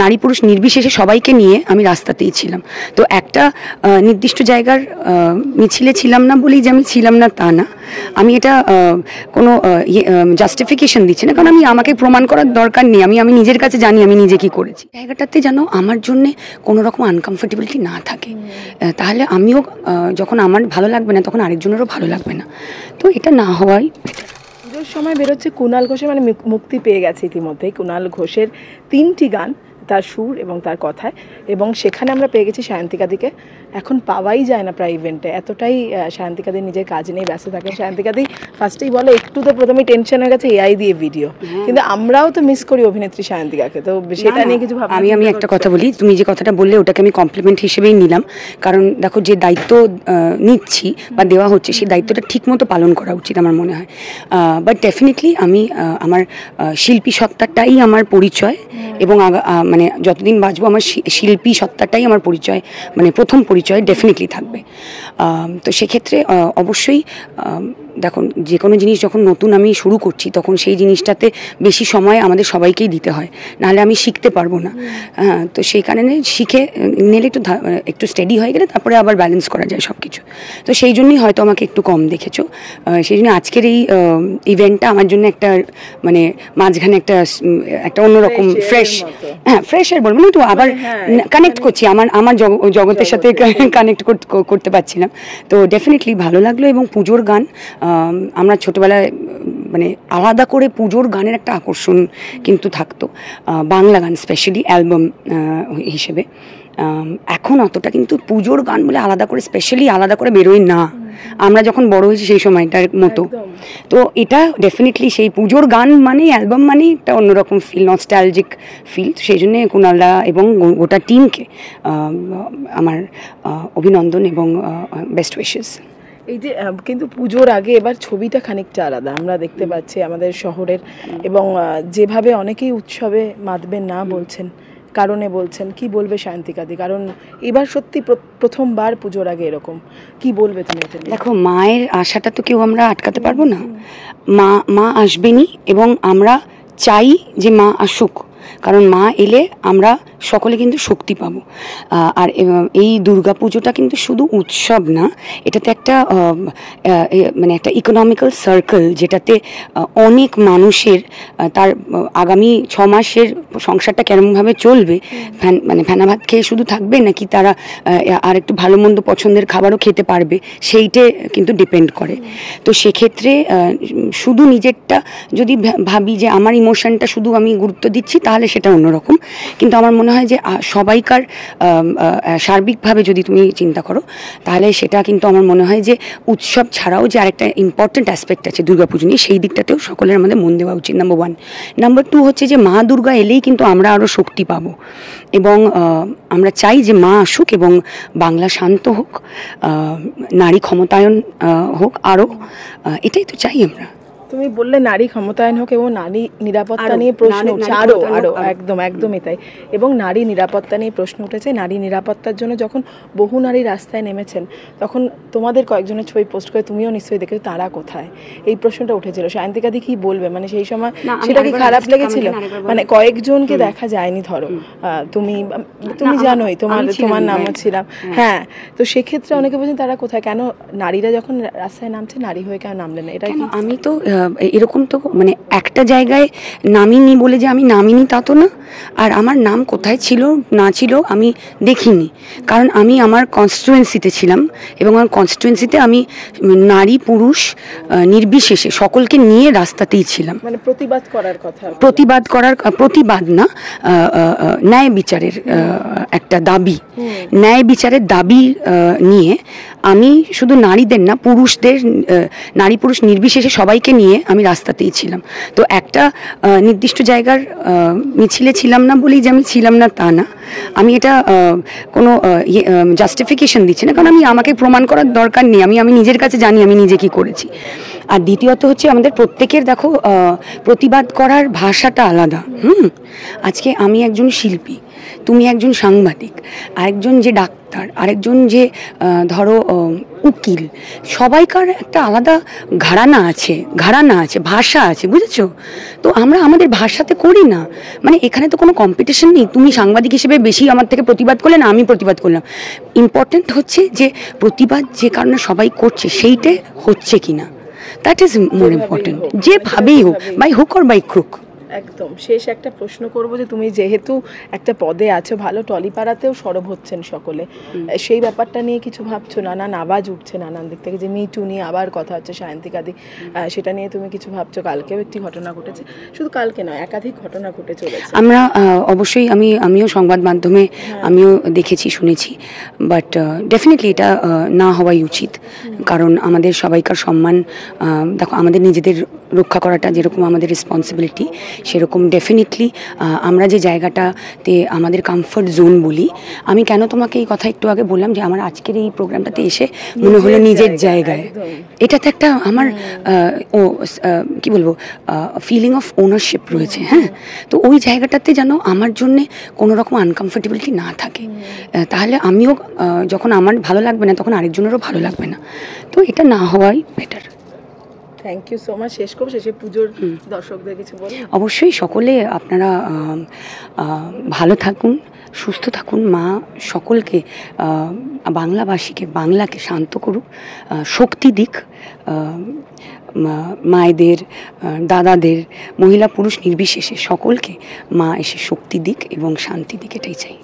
নারী পুরুষ নির্বিশেষে সবাইকে নিয়ে আমি রাস্তাতেই ছিলাম। তো একটা নির্দিষ্ট জায়গার মিছিলে ছিলাম না বলেই যে আমি ছিলাম না তা না, আমি এটা কোনো জাস্টিফিকেশন দিচ্ছি না, কারণ আমি আমাকে প্রমাণ করার দরকার নেই, আমি নিজের কাছে জানি আমি নিজে কি করেছি। জায়গাটাতে যেন আমার জন্যে কোনো রকম আনকমফোর্টেবিলিটি না থাকে, তাহলে আমিও যখন আমার ভালো লাগবে না তখন আরেকজনেরও ভালো লাগবে না, তো এটা না হওয়াই পুজোর সময় বেরোচ্ছে কুণাল ঘোষের, মানে মুক্তি পেয়ে গেছে ইতিমধ্যেই কুণাল ঘোষের 3টি গান, তার সুর এবং তার কথায়, এবং সেখানে আমরা পেয়ে গেছি সায়ন্তিকাদিকে। এখন পাওয়াই যায় না প্রায় ইভেন্টে, এতটাই সায়ন্তিকাদি নিজের কাজ নিয়ে ব্যস্ত থাকে। সায়ন্তিকাদি ফার্স্টেই বলে একটু তো প্রথমেই টেনশন হয়ে গেছে এআই দিয়ে ভিডিও, কিন্তু আমরাও তো মিস করি অভিনেত্রী সায়ন্তিকাকে, তো সেটা নিয়ে কিছু ভাবনা। আমি একটা কথা বলি, তুমি যে কথাটা বললে ওটাকে আমি কমপ্লিমেন্ট হিসেবেই নিলাম, কারণ দেখো যে দায়িত্ব নিচ্ছি বা দেওয়া হচ্ছে সেই দায়িত্বটা ঠিকমতো পালন করা উচিত আমার মনে হয়। বাট ডেফিনেটলি আমি আমার শিল্পী সত্তাটাই আমার পরিচয়, এবং মানে যতদিন বাঁচবো আমার শিল্পী সত্তাটাই আমার পরিচয়, মানে প্রথম পরিচয় ডেফিনেটলি থাকবে। তো সেক্ষেত্রে অবশ্যই দেখো যে কোনো জিনিস যখন নতুন আমি শুরু করছি তখন সেই জিনিসটাতে বেশি সময় আমাদের সবাইকেই দিতে হয়, নাহলে আমি শিখতে পারবো না। তো সেই কারণে শিখে নিলে একটু স্টেডি হয়ে গেলে তারপরে আবার ব্যালেন্স করা যায় সব কিছু। তো সেই জন্যই হয়তো আমাকে একটু কম দেখেছো, সেই জন্য আজকের এই ইভেন্টটা আমার জন্য একটা মানে মাঝখানে একটা অন্যরকম ফ্রেশের বলবো না, তো আবার কানেক্ট করছি আমার জগতের সাথে কানেক্ট করতে পারছিলাম, তো ডেফিনেটলি ভালো লাগলো। এবং পুজোর গান, আমরা ছোটোবেলায় মানে আলাদা করে পুজোর গানের একটা আকর্ষণ কিন্তু থাকতো, বাংলা গান স্পেশালি অ্যালবাম হিসেবে। এখন অতটা কিন্তু পুজোর গান বলে আলাদা করে স্পেশালি আলাদা করে বেরোয় না, আমরা যখন বড় হয়েছি সেই সময়টার মতো। তো এটা ডেফিনেটলি সেই পুজোর গান মানে অ্যালবাম মানে একটা অন্যরকম ফিল, নস্টালজিক ফিল। সেই জন্যে কুণালদা এবং গোটা টিমকে আমার অভিনন্দন এবং বেস্ট উইশেস। এই যে কিন্তু পুজোর আগে এবার ছবিটা খানিকটা আলাদা আমরা দেখতে পাচ্ছি আমাদের শহরের, এবং যেভাবে অনেকেই উৎসবে মাতবেন না বলছেন, কারণে বলছেন, কি বলবে সায়ন্তিকাদি? কারণ এবার সত্যি প্রথমবার পুজোর আগে এরকম, কি বলবে তুমি? দেখো, মায়ের আশাটা তো কেউ আমরা আটকাতে পারবো না, মা আসবেনই, এবং আমরা চাই যে মা আসুক, কারণ মা এলে আমরা সকলে কিন্তু শক্তি পাবো। আর এই দুর্গা পুজোটা কিন্তু শুধু উৎসব না, এটাতে একটা মানে একটা ইকোনমিক্যাল সার্কেল, যেটাতে অনেক মানুষের তার আগামী 6 মাসের সংসারটা কেমনভাবে চলবে, মানে ফেনা ভাত খেয়ে শুধু থাকবে নাকি তারা আর একটু ভালো মন্দ পছন্দের খাবারও খেতে পারবে, সেইটে কিন্তু ডিপেন্ড করে। তো সেক্ষেত্রে শুধু নিজেরটা যদি ভাবি যে আমার ইমোশনটা শুধু আমি গুরুত্ব দিচ্ছি, তাহলে সেটা অন্যরকম। কিন্তু আমার মনে হয় যে সবাইকার সার্বিকভাবে যদি তুমি চিন্তা করো, তাহলে সেটা কিন্তু আমার মনে হয় যে উৎসব ছাড়াও যে আরেকটা ইম্পর্টেন্ট অ্যাসপেক্ট আছে দুর্গাপুজো নিয়ে, সেই দিকটাতেও সকলের আমাদের মন দেওয়া উচিত, নাম্বার 1। নাম্বার 2 হচ্ছে যে মা দুর্গা এলেই কিন্তু আমরা আরও শক্তি পাবো, এবং আমরা চাই যে মা আসুক এবং বাংলা শান্ত হোক, নারী ক্ষমতায়ন হোক আরও, এটাই তো চাই আমরা। তুমি বললে নারী ক্ষমতায়ন হোক এবং নারী নিরাপত্তা নিয়ে প্রশ্ন উঠছে, আরো একদমই তাই। এবং নারী নিরাপত্তা নিয়ে প্রশ্ন উঠেছে। নারী নিরাপত্তার জন্য যখন বহু নারী রাস্তায় নেমেছেন, তখন তোমাদের কয়েকজনের ছবি পোস্ট করে তুমিও নিশ্চয়ই দেখেছো, তারা কোথায়, এই প্রশ্নটা উঠেছিল। সায়ন্তিকাদি কি বলবে, মানে সেই সময় সেটা কি খারাপ লেগেছিল? মানে কয়েকজনকে দেখা যায়নি, ধরো তুমি জানোই, তোমার নামও ছিলাম, হ্যাঁ। তো সেক্ষেত্রে অনেকে বলছেন তারা কোথায়, কেন নারীরা যখন রাস্তায় নামছে নারী হয়ে কেন নামলেন? এটা আমি তো এরকম তো মানে একটা জায়গায় নামিনি বলে যে আমি নামিনি তা তো না, আর আমার নাম কোথায় ছিল না ছিল আমি দেখিনি, কারণ আমি আমার কনস্টিটুয়েন্সিতে ছিলাম, এবং আমার কনস্টিটুয়েন্সিতে আমি নারী পুরুষ নির্বিশেষে সকলকে নিয়ে রাস্তাতেই ছিলাম। মানে প্রতিবাদ করার কথা, প্রতিবাদ না, ন্যায় বিচারের একটা দাবি, ন্যায় বিচারের দাবি নিয়ে আমি শুধু নারীদের না, পুরুষদের, নারী পুরুষ নির্বিশেষে সবাইকে নিয়ে আমি রাস্তাতেই ছিলাম। তো একটা নির্দিষ্ট জায়গার মিছিলে ছিলাম না বলেই যে আমি ছিলাম না তা না, আমি এটা কোনো জাস্টিফিকেশন দিচ্ছি না, কারণ আমাকে প্রমাণ করার দরকার নেই, আমি নিজের কাছে জানি আমি নিজে কি করেছি। আর দ্বিতীয়ত হচ্ছে আমাদের প্রত্যেকের দেখো প্রতিবাদ করার ভাষাটা আলাদা। আজকে আমি একজন শিল্পী, তুমি একজন সাংবাদিক, আরেকজন যে ডাক্তার, আরেকজন যে ধরো উকিল, সবাইকার একটা আলাদা ঘরানা আছে, ভাষা আছে, বুঝেছো? তো আমরা আমাদের ভাষাতে করি না, মানে এখানে তো কোনো কম্পিটিশন নেই। তুমি সাংবাদিক হিসেবে বেশি আমার থেকে প্রতিবাদ করলে না, আমি প্রতিবাদ করলাম। ইম্পর্টেন্ট হচ্ছে যে প্রতিবাদ যে কারণে সবাই করছে সেইটা হচ্ছে কিনা, দ্যাট ইজ মোর ইম্পর্টেন্ট। যেভাবেই হোক, by hook or by crook. একদম শেষ একটা প্রশ্ন করব যে তুমি যেহেতু একটা পদে আছো, ভালো টলিপাড়াতেও সরব হচ্ছেন সকলে, সেই ব্যাপারটা নিয়ে কিছু ভাবছো? নানান আওয়াজ উঠছে নানান দিক থেকে যে মিটু নিয়ে আবার কথা হচ্ছে, সায়ন্তিকাদি, সেটা নিয়ে তুমি কিছু ভাবছো? কালকেও একটি ঘটনা ঘটেছে, শুধু কালকে নয়, একাধিক ঘটনা ঘটে চলেছে। আমরা অবশ্যই আমিও সংবাদ মাধ্যমে আমিও দেখেছি, শুনেছি, বাট ডেফিনেটলি এটা না হওয়াই উচিত। কারণ আমাদের সবাইকার সম্মান, দেখো আমাদের নিজেদের রক্ষা করাটা যেরকম আমাদের রেসপন্সিবিলিটি, সেরকম ডেফিনেটলি আমরা যে জায়গাটাতে আমাদের কমফর্ট জোন বলি, আমি কেন তোমাকে এই কথা একটু আগে বললাম যে আমার আজকের এই প্রোগ্রামটাতে এসে মনে হলো নিজের জায়গায়, এটাতে একটা আমার কি বলবো ফিলিং অফ ওনারশিপ রয়েছে। হ্যাঁ, তো ওই জায়গাটাতে যেন আমার জন্যে কোনো রকম আনকমফর্টেবিলিটি না থাকে, তাহলে আমিও যখন আমার ভালো লাগবে না তখন আরেকজনেরও ভালো লাগবে না, তো এটা না হওয়াই better. Thank you so much. শেষ করবো, শেষে পুজোর দর্শকদের কিছু বলুন। অবশ্যই সকলে আপনারা ভালো থাকুন, সুস্থ থাকুন, মা সকলকে বাংলাভাষীকে, বাংলাকে শান্ত করুক, শক্তি দিক, মায়েদের, দাদাদের, মহিলা পুরুষ নির্বিশেষে সকলকে মা এসে শক্তি দিক এবং শান্তি দিক, এটাই চাই।